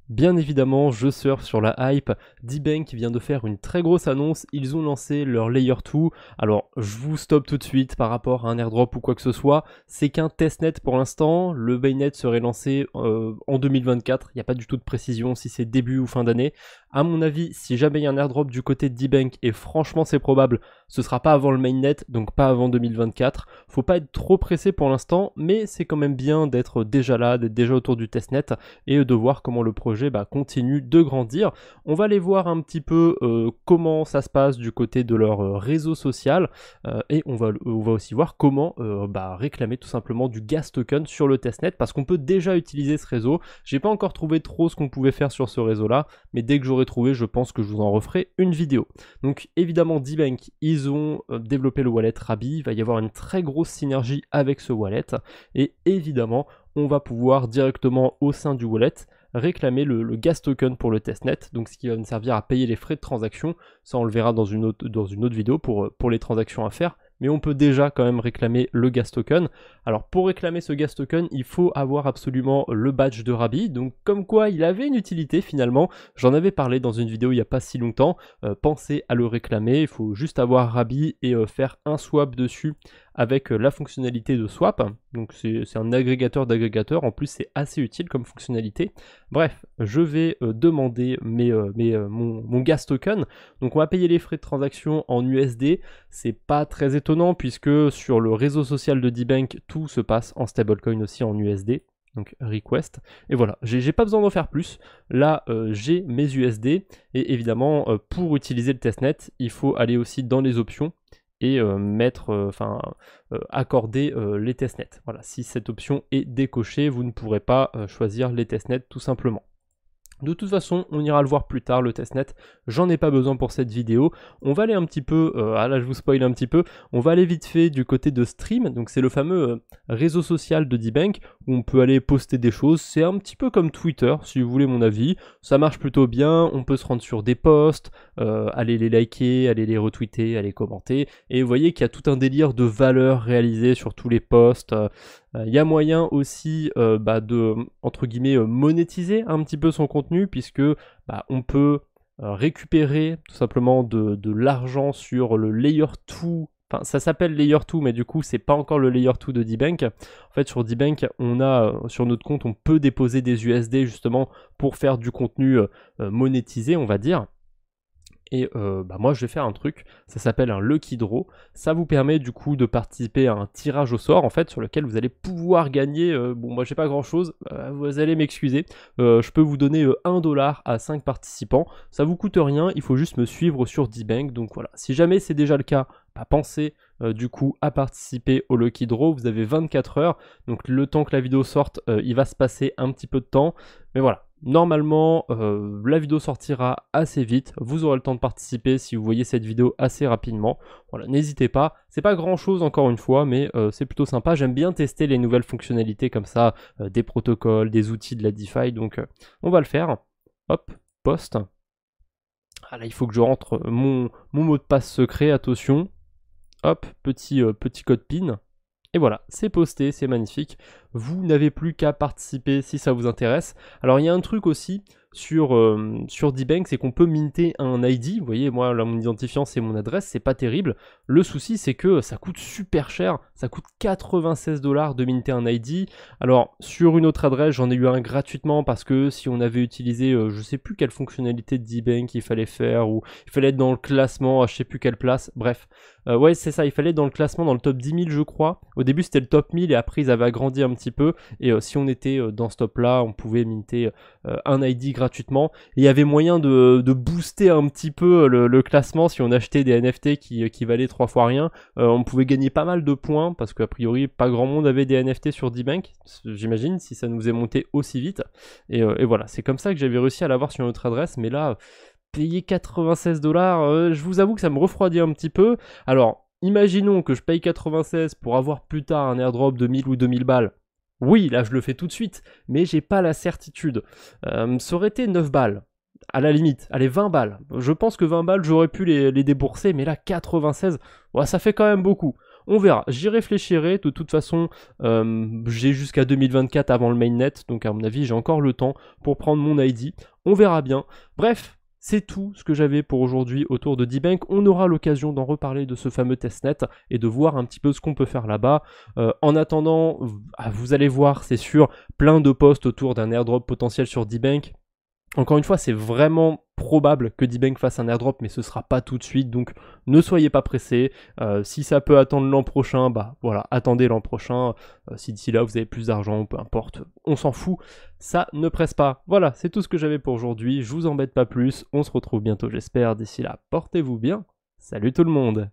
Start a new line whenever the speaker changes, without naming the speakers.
Bien évidemment, je surfe sur la hype. D-Bank vient de faire une très grosse annonce. Ils ont lancé leur Layer 2. Alors, je vous stoppe tout de suite par rapport à un airdrop ou quoi que ce soit. C'est qu'un testnet pour l'instant. Le mainnet serait lancé en 2024. Il n'y a pas du tout de précision si c'est début ou fin d'année. À mon avis, si jamais il y a un airdrop du côté de D-Bank, et franchement c'est probable, ce sera pas avant le mainnet, donc pas avant 2024. Faut pas être trop pressé pour l'instant, mais c'est quand même bien d'être déjà là, d'être déjà autour du testnet et de voir comment le projet continue de grandir. On va aller voir un petit peu comment ça se passe du côté de leur réseau social et on va aussi voir comment réclamer tout simplement du gas token sur le testnet parce qu'on peut déjà utiliser ce réseau. J'ai pas encore trouvé trop ce qu'on pouvait faire sur ce réseau là, mais dès que j'aurai trouvé, je pense que je vous en referai une vidéo. Donc évidemment D-Bank, ils ont développé le wallet Rabi, il va y avoir une très grosse synergie avec ce wallet et évidemment on va pouvoir directement au sein du wallet réclamer le gas token pour le testnet, donc ce qui va nous servir à payer les frais de transaction. Ça on le verra dans une autre vidéo pour les transactions à faire, mais on peut déjà quand même réclamer le gas token. Alors pour réclamer ce gas token, il faut avoir absolument le badge de Rabi, donc comme quoi il avait une utilité finalement. J'en avais parlé dans une vidéo il n'y a pas si longtemps. Pensez à le réclamer, il faut juste avoir Rabi et faire un swap dessus avec la fonctionnalité de swap, donc c'est un agrégateur d'agrégateurs, en plus c'est assez utile comme fonctionnalité. Bref, je vais demander mon gas token, donc on va payer les frais de transaction en USD, c'est pas très étonnant puisque sur le réseau social de D-Bank, tout se passe en stablecoin aussi en USD. Donc request, et voilà, j'ai pas besoin d'en faire plus. Là j'ai mes USD, et évidemment pour utiliser le testnet, il faut aller aussi dans les options et accorder les testnets. Voilà, si cette option est décochée, vous ne pourrez pas choisir les testnets tout simplement. De toute façon, on ira le voir plus tard, le testnet, j'en ai pas besoin pour cette vidéo. On va aller un petit peu, là je vous spoil un petit peu, on va aller vite fait du côté de Stream, donc c'est le fameux réseau social de D-Bank, où on peut aller poster des choses, c'est un petit peu comme Twitter, si vous voulez mon avis, ça marche plutôt bien, on peut se rendre sur des posts, aller les liker, aller les retweeter, aller commenter, et vous voyez qu'il y a tout un délire de valeur réalisé sur tous les posts. Il y a moyen aussi de, entre guillemets, monétiser un petit peu son contenu, puisque on peut récupérer tout simplement de l'argent sur le Layer 2. Enfin, ça s'appelle Layer 2, mais du coup, c'est pas encore le Layer 2 de D-Bank. En fait, sur D-Bank, on a, sur notre compte, on peut déposer des USD justement pour faire du contenu monétisé, on va dire. Et moi je vais faire un truc, ça s'appelle un Lucky Draw, ça vous permet du coup de participer à un tirage au sort en fait sur lequel vous allez pouvoir gagner, bon moi j'ai pas grand chose, vous allez m'excuser, je peux vous donner 1$ à 5 participants, ça vous coûte rien, il faut juste me suivre sur D-Bank, donc voilà, si jamais c'est déjà le cas, pensez du coup à participer au Lucky Draw, vous avez 24 heures, donc le temps que la vidéo sorte, il va se passer un petit peu de temps, mais voilà. Normalement, la vidéo sortira assez vite, vous aurez le temps de participer si vous voyez cette vidéo assez rapidement. Voilà, n'hésitez pas, c'est pas grand chose encore une fois, mais c'est plutôt sympa. J'aime bien tester les nouvelles fonctionnalités comme ça, des protocoles, des outils de la DeFi, donc on va le faire. Hop, post. Ah là, il faut que je rentre mon mot de passe secret, attention. Hop, petit code PIN. Et voilà, c'est posté, c'est magnifique. Vous n'avez plus qu'à participer si ça vous intéresse. Alors il y a un truc aussi sur D-Bank, c'est qu'on peut minter un ID. Vous voyez, moi là mon identifiant c'est mon adresse, c'est pas terrible. Le souci c'est que ça coûte super cher, ça coûte 96$ de minter un ID. Alors sur une autre adresse j'en ai eu un gratuitement parce que si on avait utilisé je sais plus quelle fonctionnalité de D-Bank il fallait faire, ou il fallait être dans le classement à je sais plus quelle place, bref. Ouais c'est ça, il fallait être dans le classement dans le top 10 000 je crois. Au début c'était le top 1000 et après ils avaient agrandi un petit peu, et si on était dans ce top là on pouvait minter un ID gratuitement, et il y avait moyen de booster un petit peu le classement si on achetait des NFT qui valaient 3 fois rien. On pouvait gagner pas mal de points parce qu'a priori pas grand monde avait des NFT sur D-Bank, j'imagine, si ça nous est monté aussi vite, et voilà, c'est comme ça que j'avais réussi à l'avoir sur notre adresse, mais là payer 96$, je vous avoue que ça me refroidit un petit peu. Alors imaginons que je paye 96 pour avoir plus tard un airdrop de 1000 ou 2000 balles. Oui, là je le fais tout de suite, mais j'ai pas la certitude. Ça aurait été 9 balles, à la limite, allez 20 balles. Je pense que 20 balles j'aurais pu les débourser, mais là 96, ouais, ça fait quand même beaucoup. On verra, j'y réfléchirai. De toute façon, j'ai jusqu'à 2024 avant le mainnet, donc à mon avis, j'ai encore le temps pour prendre mon ID. On verra bien. Bref, c'est tout ce que j'avais pour aujourd'hui autour de D-Bank. On aura l'occasion d'en reparler de ce fameux testnet et de voir un petit peu ce qu'on peut faire là-bas. En attendant, vous allez voir, c'est sûr, plein de posts autour d'un airdrop potentiel sur D-Bank. Encore une fois, c'est vraiment probable que D-Bank fasse un airdrop, mais ce sera pas tout de suite, donc ne soyez pas pressés. Si ça peut attendre l'an prochain, bah voilà, attendez l'an prochain. Si d'ici là vous avez plus d'argent, peu importe, on s'en fout, ça ne presse pas. Voilà, c'est tout ce que j'avais pour aujourd'hui, je vous embête pas plus, on se retrouve bientôt j'espère, d'ici là, portez-vous bien, salut tout le monde.